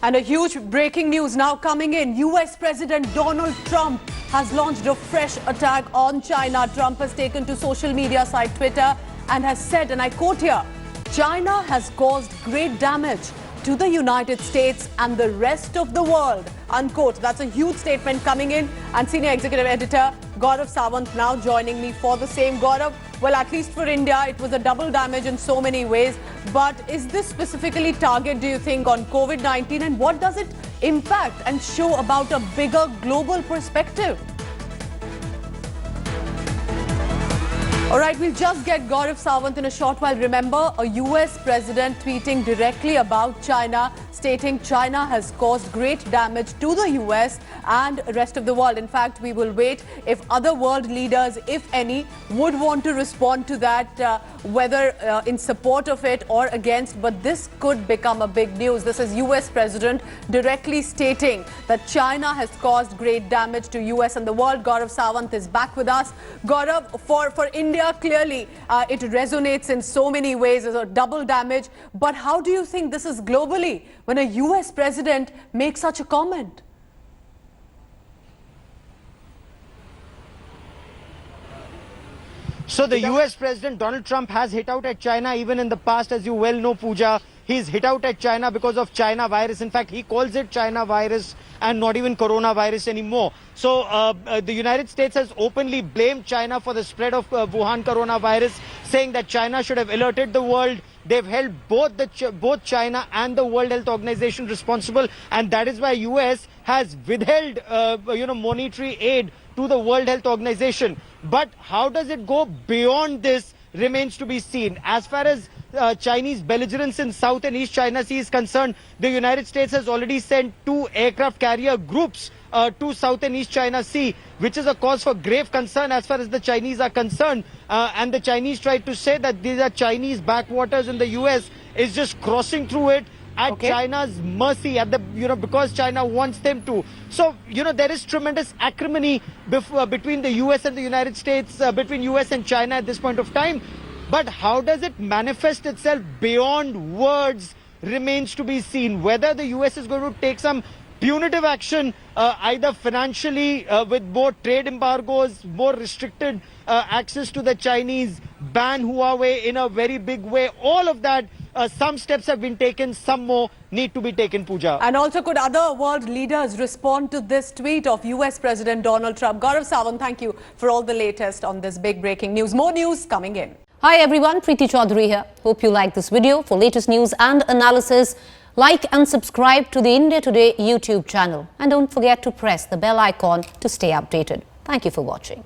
And a huge breaking news now coming in. US President Donald Trump has launched a fresh attack on China. Trump has taken to social media site Twitter and has said, and I quote here, China has caused great damage to the United States and the rest of the world, unquote. That's a huge statement coming in. And Senior Executive Editor Gaurav Sawant now joining me for the same. Gaurav, well, at least for India, it was a double damage in so many ways. But is this specifically target, do you think, on COVID-19? And what does it impact and show about a bigger global perspective? All right, we'll just get Gaurav Sawant in a short while. Remember, a US president tweeting directly about China, stating China has caused great damage to the US and the rest of the world. In fact, we will wait if other world leaders, if any, would want to respond to that, whether in support of it or against. But this could become a big news. This is US president directly stating that China has caused great damage to US and the world. Gaurav Sawant is back with us. Gaurav, for India, clearly it resonates in so many ways as a double damage. But how do you think this is globally when a US president makes such a comment? So the US President Donald Trump has hit out at China even in the past, as you well know, Pooja. He's hit out at China because of China virus. In fact, he calls it China virus and not even coronavirus anymore. So the United States has openly blamed China for the spread of Wuhan coronavirus, saying that China should have alerted the world. They've held both China and the World Health Organization responsible, and that is why US has withheld monetary aid to the World Health Organization. But how does it go beyond this remains to be seen. As far as Chinese belligerence in South and East China Sea is concerned, the United States has already sent 2 aircraft carrier groups to South and East China Sea, which is a cause for grave concern as far as the Chinese are concerned. And the Chinese tried to say that these are Chinese backwaters and the US is just crossing through it at China's mercy, at the because China wants them to. So there is tremendous acrimony between the US and the United States, between US and China at this point of time. But how does it manifest itself beyond words remains to be seen. Whether the US is going to take some punitive action, either financially with more trade embargoes, more restricted access to the Chinese, ban Huawei in a very big way, all of that. Some steps have been taken, some more need to be taken, Pooja. And also, could other world leaders respond to this tweet of US President Donald Trump? Gaurav Sawant, thank you for all the latest on this big breaking news. More news coming in. Hi everyone, Preeti Chaudhary here. Hope you like this video. For latest news and analysis, like and subscribe to the India Today YouTube channel. And don't forget to press the bell icon to stay updated. Thank you for watching.